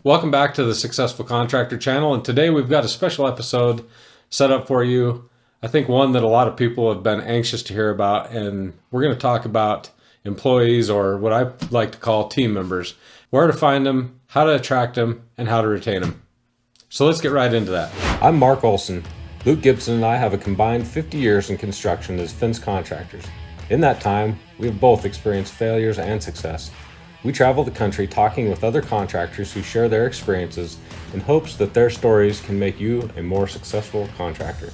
Welcome back to the Successful Contractor channel, and today we've got a special episode set up for you. I think one that a lot of people have been anxious to hear about, and we're going to talk about employees, or what I like to call team members, where to find them, how to attract them, and how to retain them. So let's get right into that. I'm Mark Olson. Luke Gibson and I have a combined 50 years in construction as fence contractors. In that time, we have both experienced failures and success. We travel the country talking with other contractors who share their experiences in hopes that their stories can make you a more successful contractor.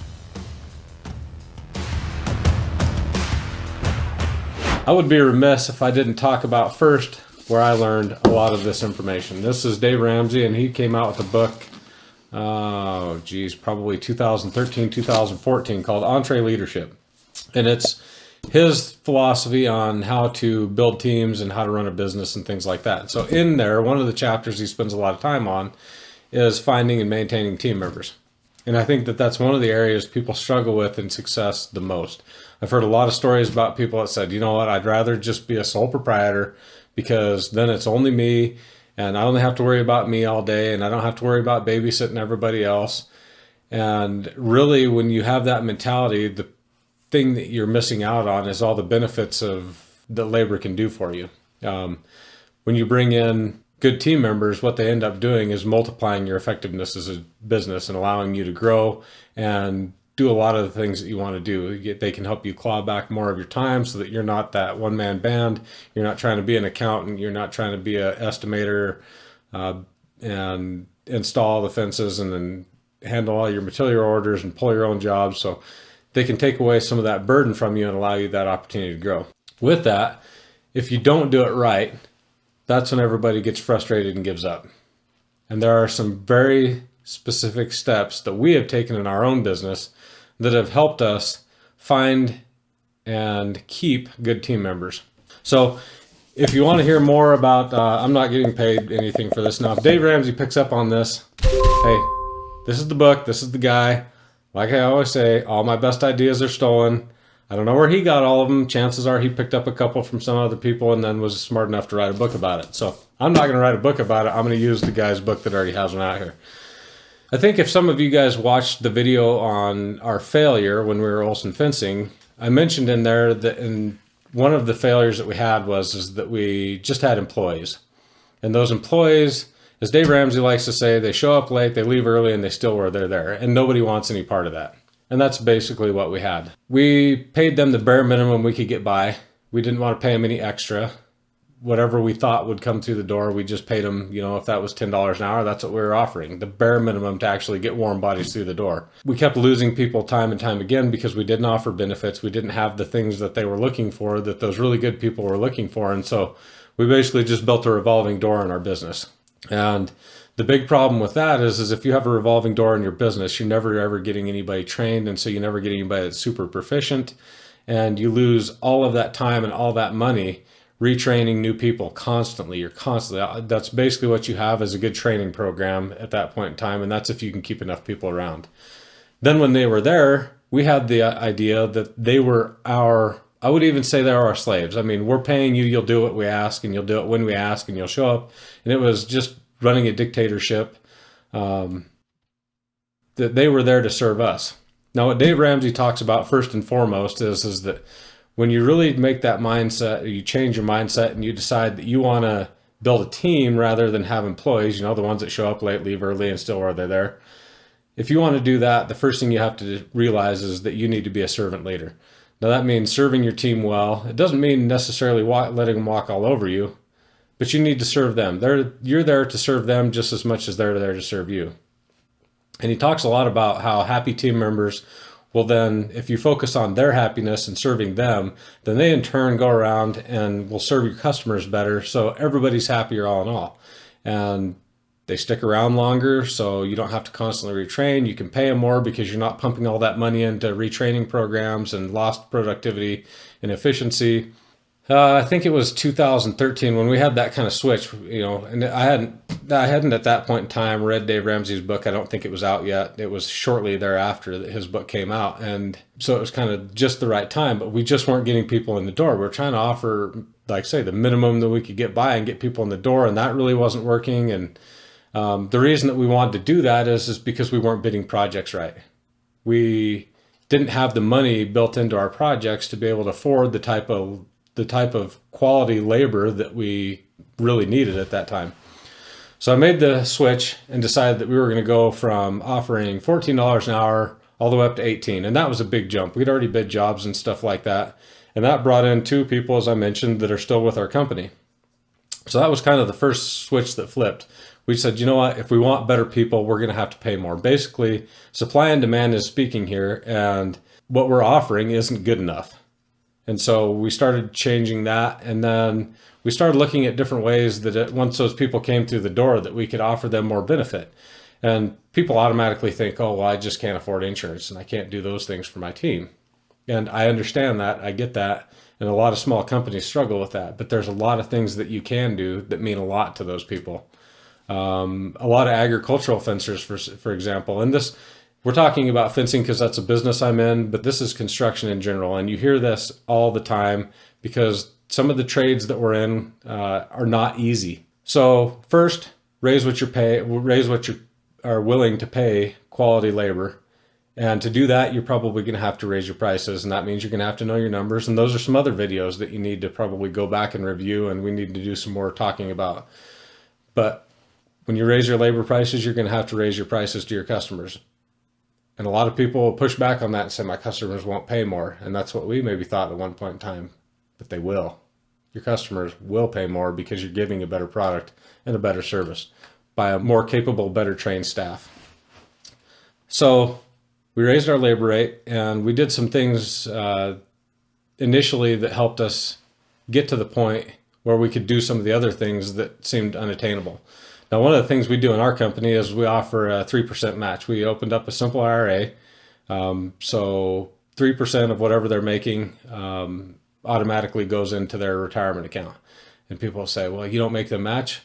I would be remiss if I didn't talk about first where I learned a lot of this information. This is Dave Ramsey, and he came out with a book, probably 2013, 2014, called Entree Leadership. And it's his philosophy on how to build teams and how to run a business and things like that. So in there, one of the chapters he spends a lot of time on is finding and maintaining team members. And I think that that's one of the areas people struggle with in success the most. I've heard a lot of stories about people that said, you know what, I'd rather just be a sole proprietor because then it's only me and I only have to worry about me all day and I don't have to worry about babysitting everybody else. And really, when you have that mentality, the thing that you're missing out on is all the benefits of that labor can do for you. When you bring in good team members, what they end up doing is multiplying your effectiveness as a business and allowing you to grow and do a lot of the things that you want to do. They can help you claw back more of your time so that you're not that one-man band. You're not trying to be an accountant. You're not trying to be an estimator and install the fences and then handle all your material orders and pull your own jobs. So they can take away some of that burden from you and allow you that opportunity to grow. With that, if you don't do it right, that's when everybody gets frustrated and gives up. And there are some very specific steps that we have taken in our own business that have helped us find and keep good team members. So if you want to hear more about, I'm not getting paid anything for this. Now, if Dave Ramsey picks up on this, hey, this is the book, this is the guy. Like I always say, all my best ideas are stolen. I don't know where he got all of them. Chances are he picked up a couple from some other people and then was smart enough to write a book about it. So I'm not going to write a book about it. I'm going to use the guy's book that already has one out here. I think if some of you guys watched the video on our failure when we were Olson Fencing, I mentioned in there that one of the failures that we had is that we just had employees. And those employees, as Dave Ramsey likes to say, they show up late, they leave early, and they still were there. And nobody wants any part of that. And that's basically what we had. We paid them the bare minimum we could get by. We didn't want to pay them any extra. Whatever we thought would come through the door, we just paid them, if that was $10 an hour, that's what we were offering. The bare minimum to actually get warm bodies through the door. We kept losing people time and time again because we didn't offer benefits. We didn't have the things that they were looking for, that those really good people were looking for. And so we basically just built a revolving door in our business. And the big problem with that is if you have a revolving door in your business, you're never ever getting anybody trained. And so you never get anybody that's super proficient. And you lose all of that time and all that money retraining new people constantly. That's basically what you have as a good training program at that point in time. And that's if you can keep enough people around. Then when they were there, we had the idea that they were I would even say they're our slaves. I mean, we're paying you, you'll do what we ask, and you'll do it when we ask, and you'll show up. And it was just running a dictatorship that they were there to serve us. Now, what Dave Ramsey talks about first and foremost is that when you really make that mindset, or you change your mindset and you decide that you want to build a team rather than have employees, the ones that show up late, leave early, and still are there. If you want to do that, the first thing you have to realize is that you need to be a servant leader. Now that means serving your team well. It doesn't mean necessarily letting them walk all over you, but you need to serve them. You're there to serve them just as much as they're there to serve you. And he talks a lot about how happy team members will then, if you focus on their happiness and serving them, then they in turn go around and will serve your customers better. So everybody's happier all in all. And they stick around longer, so you don't have to constantly retrain. You can pay them more because you're not pumping all that money into retraining programs and lost productivity and efficiency. I think it was 2013 when we had that kind of switch, and I hadn't at that point in time read Dave Ramsey's book. I don't think it was out yet. It was shortly thereafter that his book came out. And so it was kind of just the right time, but we just weren't getting people in the door. We were trying to offer, like say, the minimum that we could get by and get people in the door. And that really wasn't working. And The reason that we wanted to do that is because we weren't bidding projects right. We didn't have the money built into our projects to be able to afford the type of quality labor that we really needed at that time. So I made the switch and decided that we were going to go from offering $14 an hour all the way up to 18. And that was a big jump. We'd already bid jobs and stuff like that. And that brought in 2 people, as I mentioned, that are still with our company. So that was kind of the first switch that flipped. We said, you know what, if we want better people, we're going to have to pay more. Basically, supply and demand is speaking here, and what we're offering isn't good enough. And so we started changing that, and then we started looking at different ways that once those people came through the door, that we could offer them more benefit. And people automatically think, oh, well, I just can't afford insurance and I can't do those things for my team. And I understand that, I get that. And a lot of small companies struggle with that, but there's a lot of things that you can do that mean a lot to those people. A lot of agricultural fencers, for example, and this, we're talking about fencing because that's a business I'm in, but this is construction in general. And you hear this all the time because some of the trades that we're in are not easy. So first, raise what you are willing to pay quality labor. And to do that, you're probably going to have to raise your prices. And that means you're going to have to know your numbers. And those are some other videos that you need to probably go back and review. And we need to do some more talking about. But when you raise your labor prices, you're going to have to raise your prices to your customers. And a lot of people will push back on that and say, my customers won't pay more. And that's what we maybe thought at one point in time, but they will. Your customers will pay more because you're giving a better product and a better service by a more capable, better trained staff. So we raised our labor rate, and we did some things initially that helped us get to the point where we could do some of the other things that seemed unattainable. Now, one of the things we do in our company is we offer a 3% match. We opened up a simple IRA. So 3% of whatever they're making automatically goes into their retirement account. And people say, well, you don't make them match.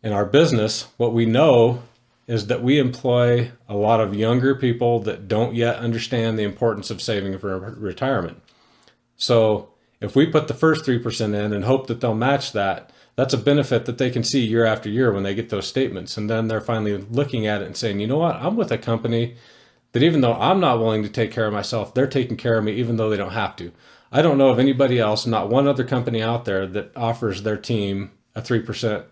In our business, what we know is that we employ a lot of younger people that don't yet understand the importance of saving for retirement. So if we put the first 3% in and hope that they'll match that, that's a benefit that they can see year after year when they get those statements. And then they're finally looking at it and saying, you know what, I'm with a company that even though I'm not willing to take care of myself, they're taking care of me even though they don't have to. I don't know of anybody else, not one other company out there that offers their team a 3%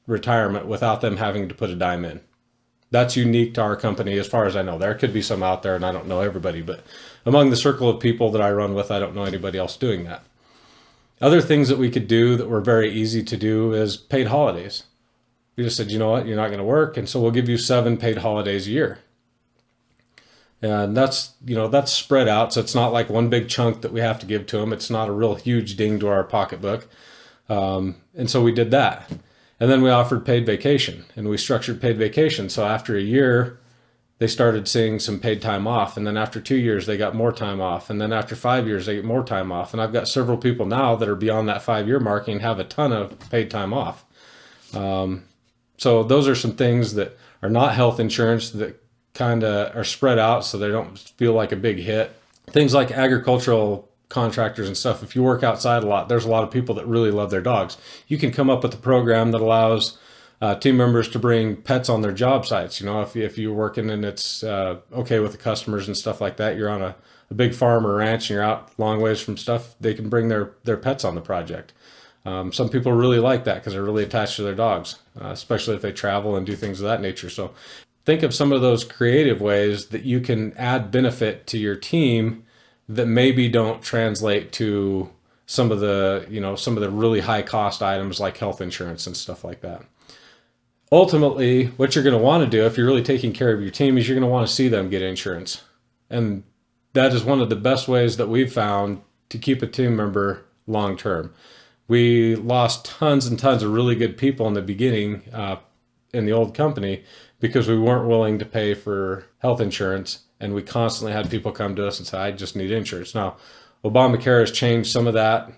retirement without them having to put a dime in. That's unique to our company as far as I know. There could be some out there and I don't know everybody, but among the circle of people that I run with, I don't know anybody else doing that. Other things that we could do that were very easy to do is paid holidays. We just said, you know what, you're not going to work, and so we'll give you 7 paid holidays a year. And that's spread out, so it's not like one big chunk that we have to give to them. It's not a real huge ding to our pocketbook. And so we did that. And then we offered paid vacation, and we structured paid vacation. So after a year, they started seeing some paid time off. And then after 2 years, they got more time off. And then after 5 years, they get more time off. And I've got several people now that are beyond that 5-year mark and have a ton of paid time off. So those are some things that are not health insurance that kind of are spread out so they don't feel like a big hit. Things like agricultural contractors and stuff. If you work outside a lot, there's a lot of people that really love their dogs. You can come up with a program that allows team members to bring pets on their job sites. You know, if you're working and it's okay with the customers and stuff like that, you're on a big farm or ranch and you're out long ways from stuff, they can bring their pets on the project. Some people really like that because they're really attached to their dogs, especially if they travel and do things of that nature. So think of some of those creative ways that you can add benefit to your team that maybe don't translate to some of the really high cost items like health insurance and stuff like that. Ultimately, what you're going to want to do if you're really taking care of your team is you're going to want to see them get insurance. And that is one of the best ways that we've found to keep a team member long term. We lost tons and tons of really good people in the beginning in the old company because we weren't willing to pay for health insurance, and we constantly had people come to us and say, I just need insurance. Now, Obamacare has changed some of that,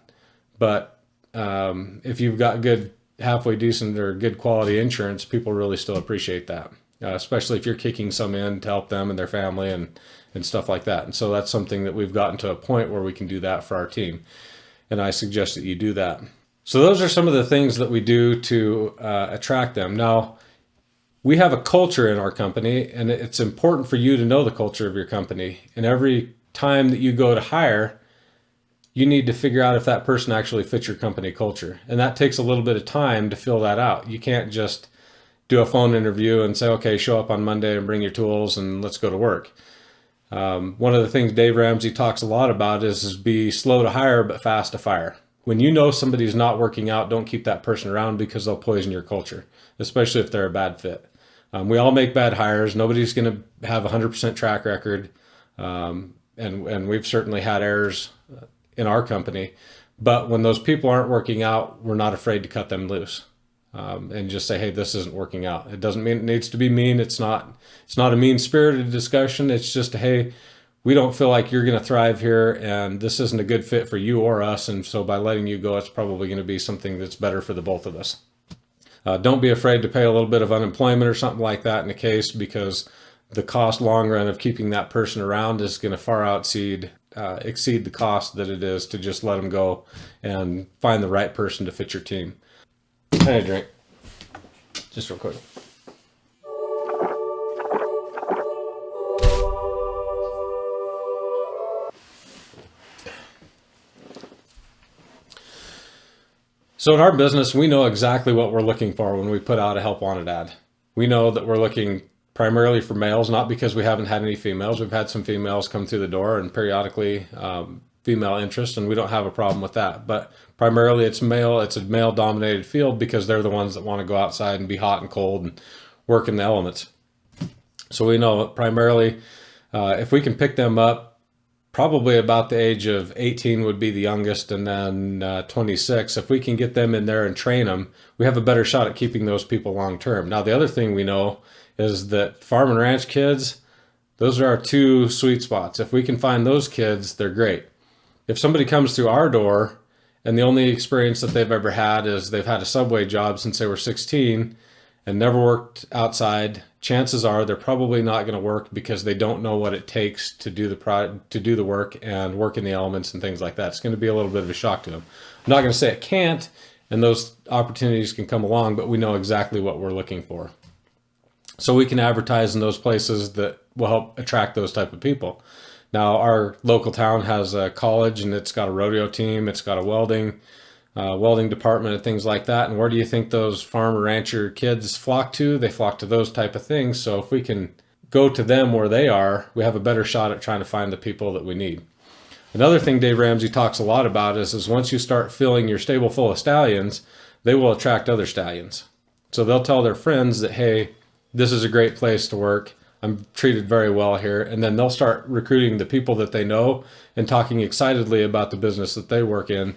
but if you've got good, halfway decent or good quality insurance, people really still appreciate that, especially if you're kicking some in to help them and their family and stuff like that. And so that's something that we've gotten to a point where we can do that for our team. And I suggest that you do that. So those are some of the things that we do to attract them. Now, We have a culture in our company, and it's important for you to know the culture of your company. And every time that you go to hire, you need to figure out if that person actually fits your company culture. And that takes a little bit of time to fill that out. You can't just do a phone interview and say, okay, show up on Monday and bring your tools and let's go to work. One of the things Dave Ramsey talks a lot about is be slow to hire, but fast to fire. When you know somebody's not working out, don't keep that person around because they'll poison your culture, especially if they're a bad fit. We all make bad hires. Nobody's going to have a 100% track record. And we've certainly had errors in our company. But when those people aren't working out, we're not afraid to cut them loose. And just say, hey, this isn't working out. It doesn't mean it needs to be mean. It's not a mean-spirited discussion. It's just, hey, we don't feel like you're going to thrive here, and this isn't a good fit for you or us. And so by letting you go, it's probably going to be something that's better for the both of us. Don't be afraid to pay a little bit of unemployment or something like that in the case, because the cost long run of keeping that person around is going to far exceed the cost that it is to just let them go and find the right person to fit your team. I need a drink, just real quick. So in our business, we know exactly what we're looking for when we put out a help wanted ad. We know that we're looking primarily for males, not because we haven't had any females. We've had some females come through the door and periodically female interest, and we don't have a problem with that. But primarily it's male. It's a male dominated field because they're the ones that want to go outside and be hot and cold and work in the elements. So we know primarily if we can pick them up, probably about the age of 18 would be the youngest, and then 26. If we can get them in there and train them, we have a better shot at keeping those people long term. Now, the other thing we know is that farm and ranch kids, those are our two sweet spots. If we can find those kids, they're great. If somebody comes through our door and the only experience that they've ever had is they've had a Subway job since they were 16 and never worked outside, chances are they're probably not going to work because they don't know what it takes to do the work and work in the elements and things like that. It's going to be a little bit of a shock to them. I'm not going to say it can't, and those opportunities can come along, but we know exactly what we're looking for. So we can advertise in those places that will help attract those type of people. Now, our local town has a college, and it's got a rodeo team. It's got a welding department and things like that. And where do you think those farmer rancher kids flock to? They flock to those type of things. So if we can go to them where they are, we have a better shot at trying to find the people that we need. Another thing Dave Ramsey talks a lot about is once you start filling your stable full of stallions, they will attract other stallions. So they'll tell their friends that, hey, this is a great place to work. I'm treated very well here. And then they'll start recruiting the people that they know and talking excitedly about the business that they work in.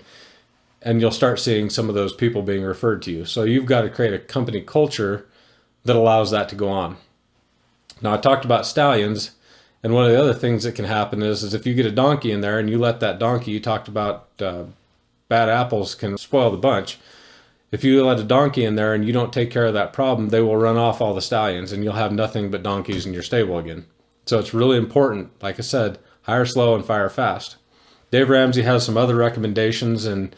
And you'll start seeing some of those people being referred to you. So you've got to create a company culture that allows that to go on. Now, I talked about stallions, and one of the other things that can happen is if you get a donkey in there and you let that donkey, you talked about bad apples can spoil the bunch. If you let a donkey in there and you don't take care of that problem, they will run off all the stallions and you'll have nothing but donkeys in your stable again. So it's really important, like I said, hire slow and fire fast. Dave Ramsey has some other recommendations, and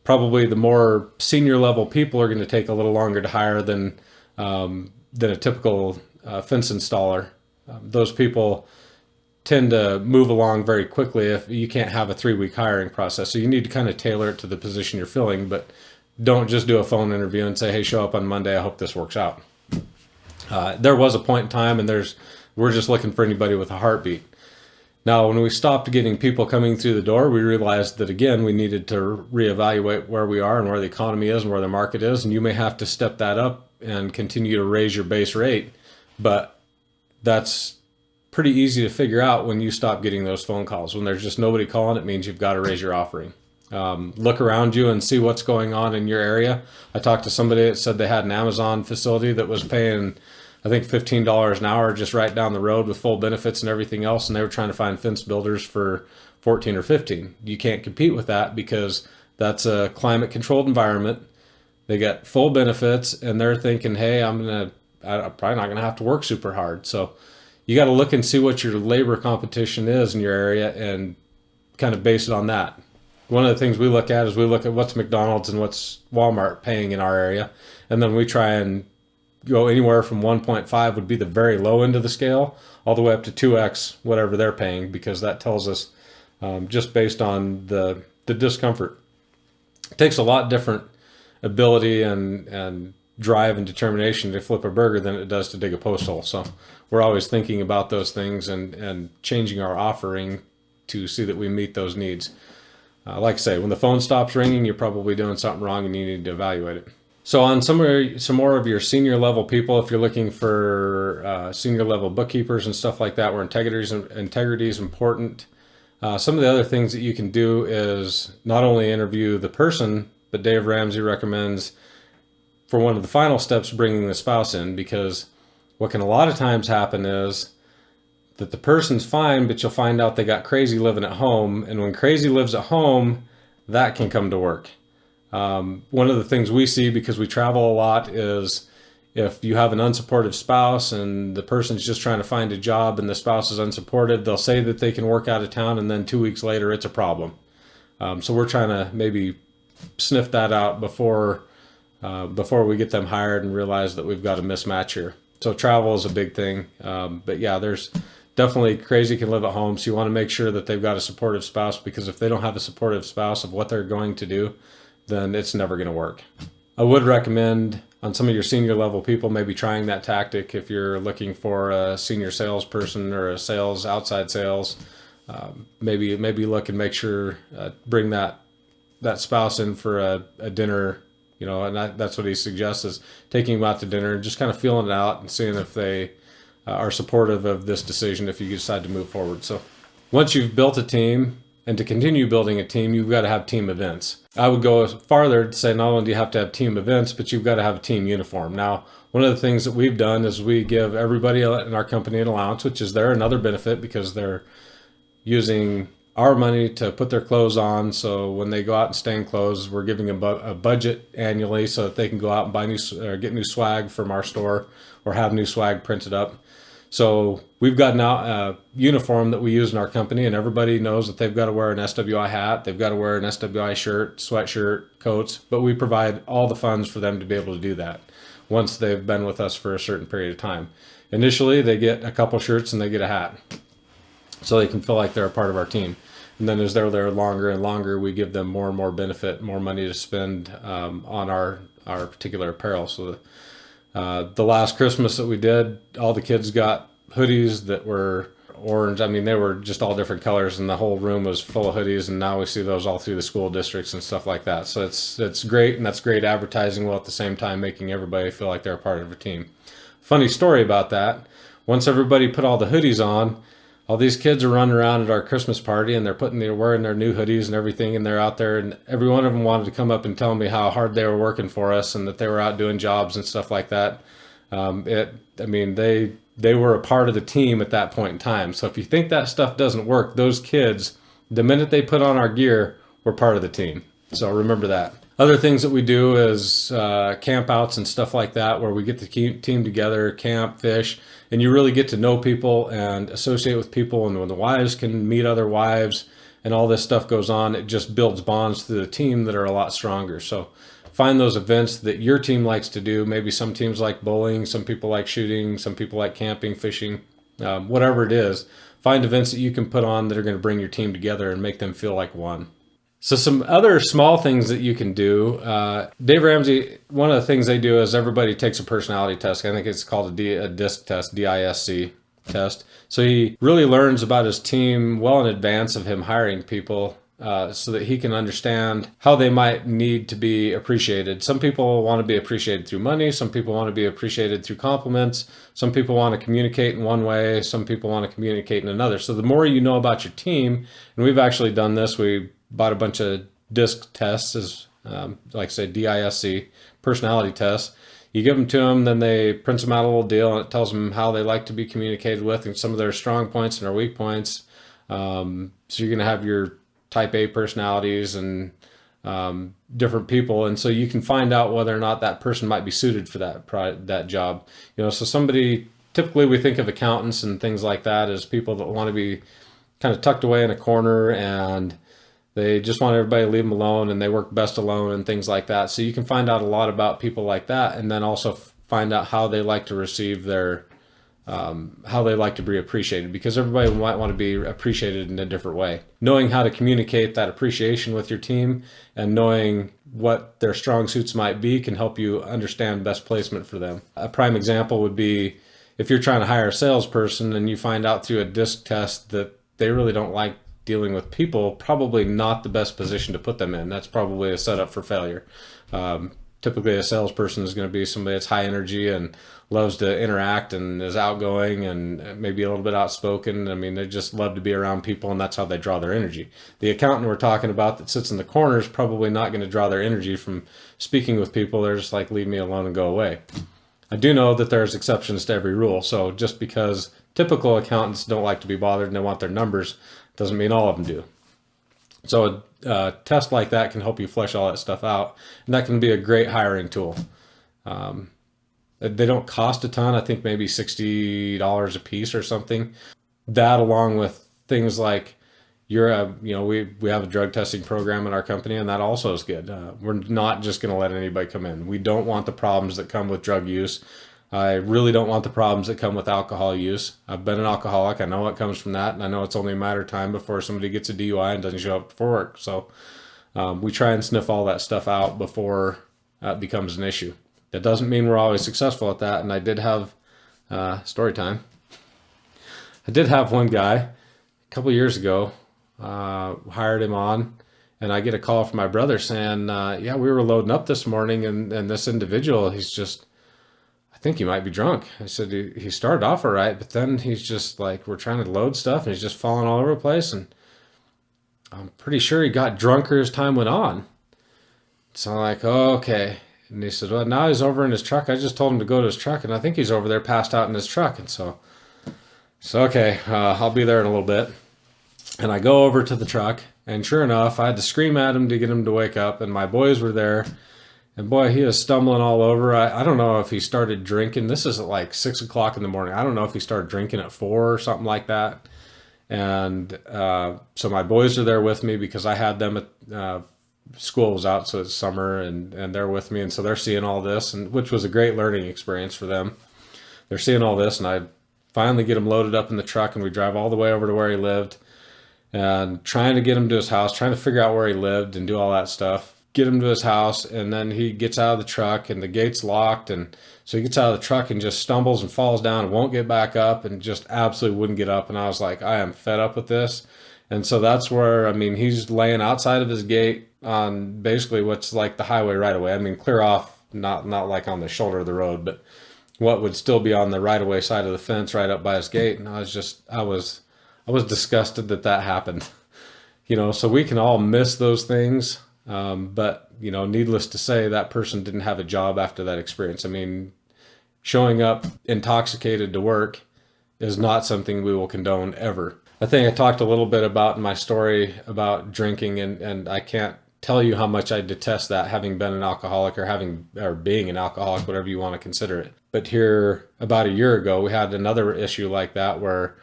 probably the more senior level people are going to take a little longer to hire than a typical fence installer. Those people tend to move along very quickly if you can't have a 3-week hiring process. So you need to kind of tailor it to the position you're filling, but don't just do a phone interview and say, hey, show up on Monday. I hope this works out. There was a point in time, and we're just looking for anybody with a heartbeat. Now, when we stopped getting people coming through the door, we realized that, again, we needed to reevaluate where we are and where the economy is and where the market is. And you may have to step that up and continue to raise your base rate. But that's pretty easy to figure out when you stop getting those phone calls. When there's just nobody calling, it means you've got to raise your offering. Look around you and see what's going on in your area. I talked to somebody that said they had an Amazon facility that was paying, I think, $15 an hour just right down the road with full benefits and everything else, and they were trying to find fence builders for 14 or 15. You can't compete with that because that's a climate controlled environment. They get full benefits, and they're thinking, hey, I'm probably not gonna have to work super hard. So you got to look and see what your labor competition is in your area and kind of base it on that. One of the things we look at is we look at what's McDonald's and what's Walmart paying in our area, and then we try and go anywhere from 1.5 would be the very low end of the scale, all the way up to 2x whatever they're paying, because that tells us just based on the discomfort. It takes a lot different ability and drive and determination to flip a burger than it does to dig a post hole. So we're always thinking about those things and changing our offering to see that we meet those needs. Like I say, when the phone stops ringing, you're probably doing something wrong and you need to evaluate it. So on some more of your senior level people, if you're looking for senior level bookkeepers and stuff like that, where integrity is important, some of the other things that you can do is not only interview the person, but Dave Ramsey recommends for one of the final steps bringing the spouse in, because what can a lot of times happen is that the person's fine, but you'll find out they got crazy living at home. And when crazy lives at home, that can come to work. One of the things we see, because we travel a lot, is if you have an unsupportive spouse and the person's just trying to find a job and the spouse is unsupportive, they'll say that they can work out of town, and then 2 weeks later it's a problem. So we're trying to maybe sniff that out before we get them hired and realize that we've got a mismatch here. So travel is a big thing. But yeah, there's definitely crazy can live at home. So you want to make sure that they've got a supportive spouse, because if they don't have a supportive spouse of what they're going to do, then it's never going to work. I would recommend on some of your senior level people maybe trying that tactic if you're looking for a senior salesperson or a outside sales. Maybe look and make sure bring that spouse in for a dinner, and that's what he suggests, is taking them out to dinner and just kind of feeling it out and seeing if they are supportive of this decision if you decide to move forward. So once you've built a team, and to continue building a team, you've got to have team events. I would go farther to say not only do you have to have team events, but you've got to have a team uniform. Now, one of the things that we've done is we give everybody in our company an allowance, which is another benefit, because they're using our money to put their clothes on. So when they go out and stain clothes, we're giving them a budget annually so that they can go out and buy get new swag from our store or have new swag printed up. So we've got now a uniform that we use in our company, and everybody knows that they've got to wear an SWI hat, they've got to wear an SWI shirt, sweatshirt, coats, but we provide all the funds for them to be able to do that once they've been with us for a certain period of time. Initially, they get a couple shirts and they get a hat, so they can feel like they're a part of our team. And then as they're there longer and longer, we give them more and more benefit, more money to spend on our particular apparel. So the last Christmas that we did, all the kids got hoodies that were orange. I mean, they were just all different colors, and the whole room was full of hoodies. And now we see those all through the school districts and stuff like that. So it's great, and that's great advertising, while at the same time making everybody feel like they're a part of a team. Funny story about that: once everybody put all the hoodies on, all these kids are running around at our Christmas party, and they're wearing their new hoodies and everything, and they're out there, and every one of them wanted to come up and tell me how hard they were working for us and that they were out doing jobs and stuff like that. They were a part of the team at that point in time. So if you think that stuff doesn't work, those kids, the minute they put on our gear, were part of the team. So remember that. Other things that we do is camp outs and stuff like that, where we get the team together, camp, fish, and you really get to know people and associate with people. And when the wives can meet other wives and all this stuff goes on, it just builds bonds to the team that are a lot stronger. So find those events that your team likes to do. Maybe some teams like bowling, some people like shooting, some people like camping, fishing, whatever it is. Find events that you can put on that are going to bring your team together and make them feel like one. So some other small things that you can do. Dave Ramsey, one of the things they do is everybody takes a personality test. I think it's called a DISC test, DISC test. So he really learns about his team well in advance of him hiring people, so that he can understand how they might need to be appreciated. Some people want to be appreciated through money. Some people want to be appreciated through compliments. Some people want to communicate in one way. Some people want to communicate in another. So the more you know about your team, and we've actually done this, we bought a bunch of DISC tests, like I said, DISC, personality tests. You give them to them, then they print them out a little deal, and it tells them how they like to be communicated with and some of their strong points and their weak points. So you're going to have your type A personalities and different people, and so you can find out whether or not that person might be suited for that job. So somebody, typically we think of accountants and things like that as people that want to be kind of tucked away in a corner, and they just want everybody to leave them alone, and they work best alone and things like that. So you can find out a lot about people like that, and then also find out how they like to receive their, how they like to be appreciated, because everybody might want to be appreciated in a different way. Knowing how to communicate that appreciation with your team and knowing what their strong suits might be can help you understand best placement for them. A prime example would be if you're trying to hire a salesperson and you find out through a disc test that they really don't like dealing with people, probably not the best position to put them in. That's probably a setup for failure. Typically a salesperson is going to be somebody that's high energy and loves to interact and is outgoing and maybe a little bit outspoken. I mean, they just love to be around people, and that's how they draw their energy. The accountant we're talking about that sits in the corner is probably not going to draw their energy from speaking with people. They're just like, leave me alone and go away. I do know that there's exceptions to every rule. So just because typical accountants don't like to be bothered and they want their numbers, doesn't mean all of them do. So a test like that can help you flesh all that stuff out, and that can be a great hiring tool. They don't cost a ton. I think maybe $60 a piece or something. That, along with things like we have a drug testing program in our company, and that also is good. We're not just going to let anybody come in. We don't want the problems that come with drug use. I really don't want the problems that come with alcohol use. I've been an alcoholic. I know what comes from that, and I know it's only a matter of time before somebody gets a DUI and doesn't show up for work. So we try and sniff all that stuff out before it becomes an issue. That doesn't mean we're always successful at that. And I did have story time. I did have one guy a couple of years ago, hired him on, and I get a call from my brother saying, yeah, we were loading up this morning, and this individual, I think he might be drunk. I said, he started off all right, but then he's just like, we're trying to load stuff and he's just falling all over the place. And I'm pretty sure he got drunker as time went on. So I'm like, oh, okay. And he said, well, now he's over in his truck. I just told him to go to his truck, and I think he's over there passed out in his truck. And so okay, I'll be there in a little bit. And I go over to the truck, and sure enough, I had to scream at him to get him to wake up, and my boys were there. And boy, he is stumbling all over. I don't know if he started drinking. This is at like 6 o'clock in the morning. I don't know if he started drinking at 4 or something like that. And so my boys are there with me because I had them at school was out, so it's summer, and they're with me. And so they're seeing all this, and which was a great learning experience for them. They're seeing all this, and I finally get him loaded up in the truck, and we drive all the way over to where he lived and trying to get him to his house, trying to figure out where he lived and do all that stuff. Get him to his house, and then he gets out of the truck and the gate's locked, and so he gets out of the truck and just stumbles and falls down and won't get back up and just absolutely wouldn't get up. And I was like, I am fed up with this. And so that's where, I mean, he's laying outside of his gate on basically what's like the highway right away. I mean, clear off, not like on the shoulder of the road, but what would still be on the right of way side of the fence right up by his gate. And I was disgusted that happened. So we can all miss those things. But needless to say, that person didn't have a job after that experience. I mean, showing up intoxicated to work is not something we will condone ever. I think I talked a little bit about in my story about drinking, and I can't tell you how much I detest that, having been an alcoholic or being an alcoholic, whatever you want to consider it. But here about a year ago, we had another issue like that where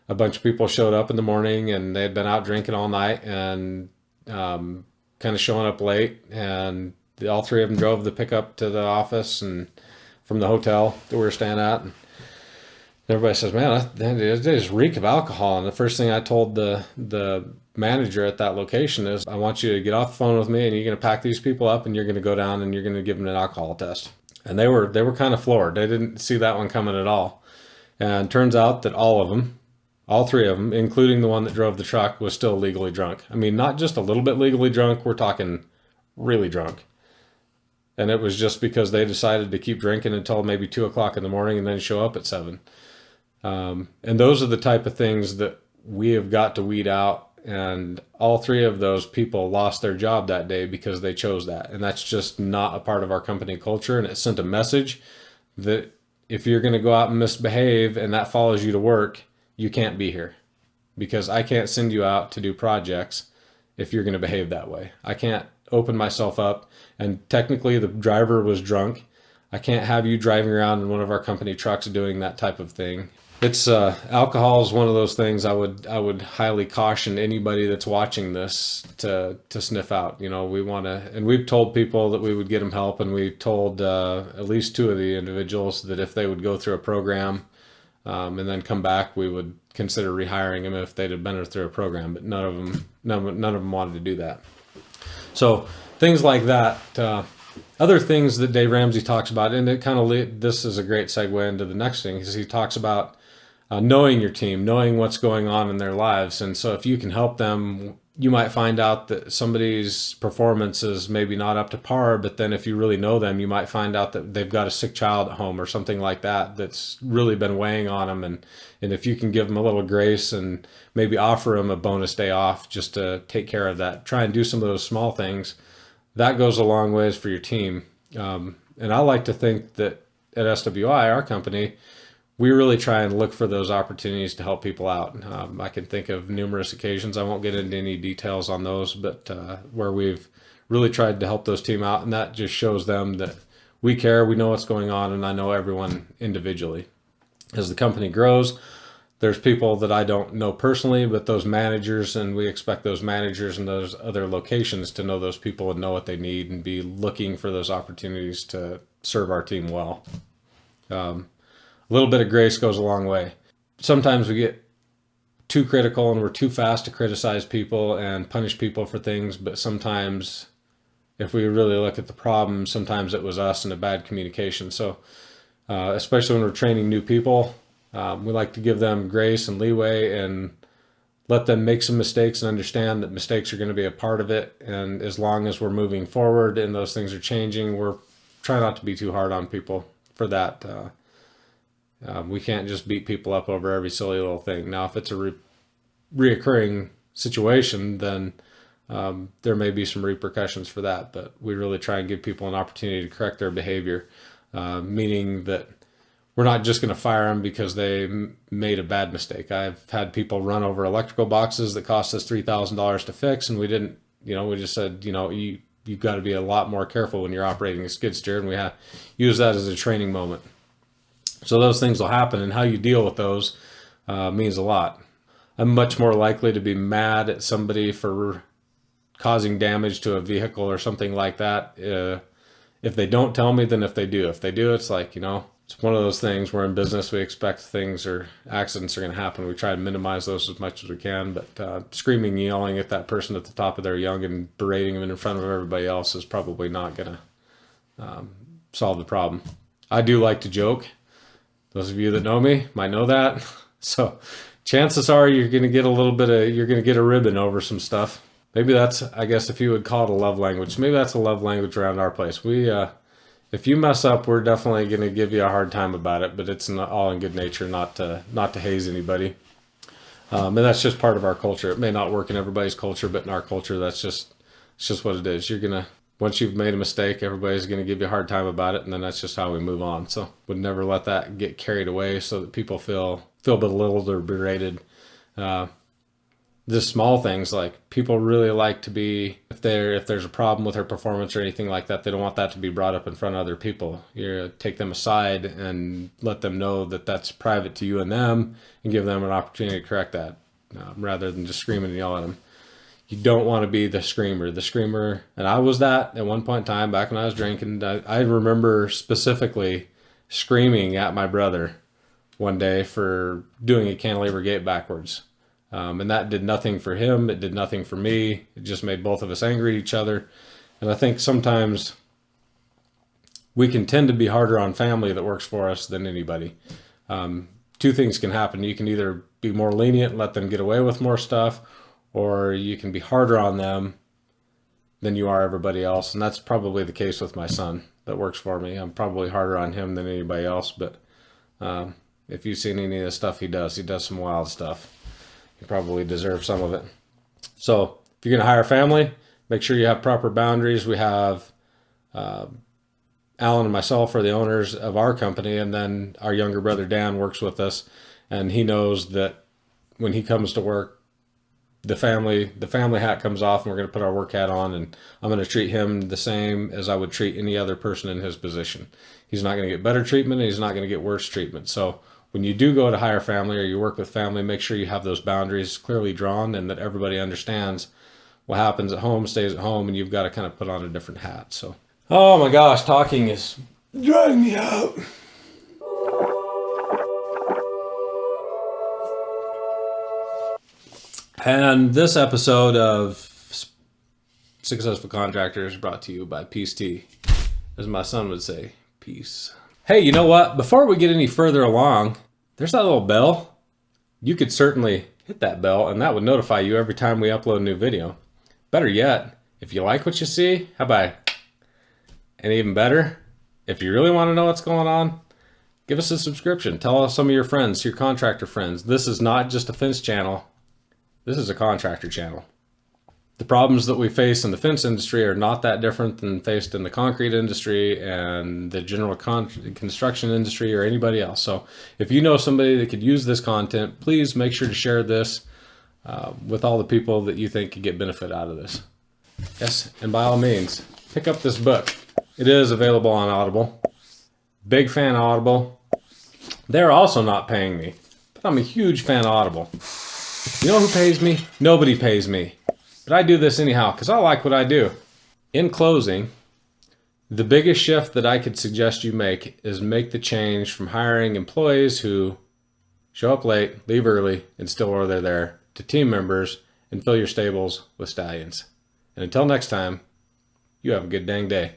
a bunch of people showed up in the morning and they had been out drinking all night and, kind of showing up late, and all three of them drove the pickup to the office and from the hotel that we were staying at. And everybody says, man, they just reek of alcohol. And the first thing I told the manager at that location is, I want you to get off the phone with me, and you're going to pack these people up, and you're going to go down and you're going to give them an alcohol test. And they were kind of floored. They didn't see that one coming at all. And turns out that all three of them, including the one that drove the truck, was still legally drunk. I mean, not just a little bit legally drunk, we're talking really drunk. And it was just because they decided to keep drinking until maybe 2 o'clock in the morning and then show up at 7. And those are the type of things that we have got to weed out. And all three of those people lost their job that day because they chose that. And that's just not a part of our company culture. And it sent a message that if you're going to go out and misbehave and that follows you to work, you can't be here, because I can't send you out to do projects if you're going to behave that way. I can't open myself up, and technically the driver was drunk. I can't have you driving around in one of our company trucks doing that type of thing. It's alcohol is one of those things I would highly caution anybody that's watching this to sniff out. You know, we want to, and we've told people that we would get them help, and we told at least two of the individuals that if they would go through a program and then come back, we would consider rehiring them if they'd have been through a program. But none of them wanted to do that. So things like that. Other things that Dave Ramsey talks about, and it kind of this is a great segue into the next thing, is he talks about knowing your team, knowing what's going on in their lives. And so if you can help them, you might find out that somebody's performance is maybe not up to par, but then if you really know them, you might find out that they've got a sick child at home or something like that that's really been weighing on them. And if you can give them a little grace and maybe offer them a bonus day off just to take care of that, try and do some of those small things, that goes a long ways for your team. And I like to think that at SWI, our company, we really try and look for those opportunities to help people out. I can think of numerous occasions. I won't get into any details on those, but where we've really tried to help those team out, and that just shows them that we care, we know what's going on, and I know everyone individually. As the company grows, there's people that I don't know personally, but those managers, and we expect those managers in those other locations to know those people and know what they need and be looking for those opportunities to serve our team well. A little bit of grace goes a long way. Sometimes we get too critical and we're too fast to criticize people and punish people for things, but sometimes if we really look at the problem, sometimes it was us and a bad communication. So especially when we're training new people, we like to give them grace and leeway and let them make some mistakes and understand that mistakes are going to be a part of it. And as long as we're moving forward and those things are changing, we're trying not to be too hard on people for that. We can't just beat people up over every silly little thing. Now, if it's a reoccurring situation, then there may be some repercussions for that. But we really try and give people an opportunity to correct their behavior, meaning that we're not just going to fire them because they made a bad mistake. I've had people run over electrical boxes that cost us $3,000 to fix, and we didn't, we just said, you've got to be a lot more careful when you're operating a skid steer, and we have use that as a training moment. So those things will happen, and how you deal with those means a lot. I'm much more likely to be mad at somebody for causing damage to a vehicle or something like that if they don't tell me than if they do. If they do, it's like, it's one of those things. We're in business. We expect things or accidents are going to happen. We try to minimize those as much as we can, but screaming, yelling at that person at the top of their young and berating them in front of everybody else is probably not going to solve the problem. I do like to joke. Those of you that know me might know that. So chances are you're going to get you're going to get a ribbon over some stuff. Maybe that's, I guess, if you would call it a love language, maybe that's a love language around our place. If you mess up, we're definitely going to give you a hard time about it, but it's all in good nature, not to haze anybody. And that's just part of our culture. It may not work in everybody's culture, but in our culture, it's just what it is. Once you've made a mistake, everybody's going to give you a hard time about it, and then that's just how we move on. So would never let that get carried away so that people feel belittled or berated. Just small things, like people really like to be, if there's a problem with their performance or anything like that, they don't want that to be brought up in front of other people. You take them aside and let them know that that's private to you and them, and give them an opportunity to correct that, rather than just screaming and yelling at them. You don't want to be the screamer. And I was that at one point in time back when I was drinking. I remember specifically screaming at my brother one day for doing a cantilever gate backwards. And that did nothing for him. It did nothing for me. It just made both of us angry at each other. And I think sometimes we can tend to be harder on family that works for us than anybody. Two things can happen. You can either be more lenient and let them get away with more stuff, or you can be harder on them than you are everybody else. And that's probably the case with my son that works for me. I'm probably harder on him than anybody else, but if you've seen any of the stuff he does some wild stuff. He probably deserves some of it. So if you're going to hire family, make sure you have proper boundaries. We have Alan and myself are the owners of our company, and then our younger brother Dan works with us, and he knows that when he comes to work, the family hat comes off, and we're going to put our work hat on, and I'm going to treat him the same as I would treat any other person in his position. He's not going to get better treatment, and he's not going to get worse treatment. So when you do go to hire family or you work with family, make sure you have those boundaries clearly drawn and that everybody understands what happens at home stays at home, and you've got to kind of put on a different hat. So, oh my gosh, talking is driving me out. And this episode of Successful Contractors brought to you by Peace Tea, as my son would say, peace. Hey, you know what? Before we get any further along, there's that little bell. You could certainly hit that bell, and that would notify you every time we upload a new video. Better yet, if you like what you see, how about, and even better, if you really want to know what's going on, give us a subscription. Tell some of your friends, your contractor friends. This is not just a fence channel. This is a contractor channel. The problems that we face in the fence industry are not that different than faced in the concrete industry and the general construction industry or anybody else. So if you know somebody that could use this content, please make sure to share this with all the people that you think could get benefit out of this. Yes, and by all means, pick up this book. It is available on Audible. Big fan of Audible. They're also not paying me, but I'm a huge fan of Audible. You know who pays me? Nobody pays me. But I do this anyhow because I like what I do. In closing, the biggest shift that I could suggest you make is make the change from hiring employees who show up late, leave early, and still while they're there, to team members and fill your stables with stallions. And until next time, you have a good dang day.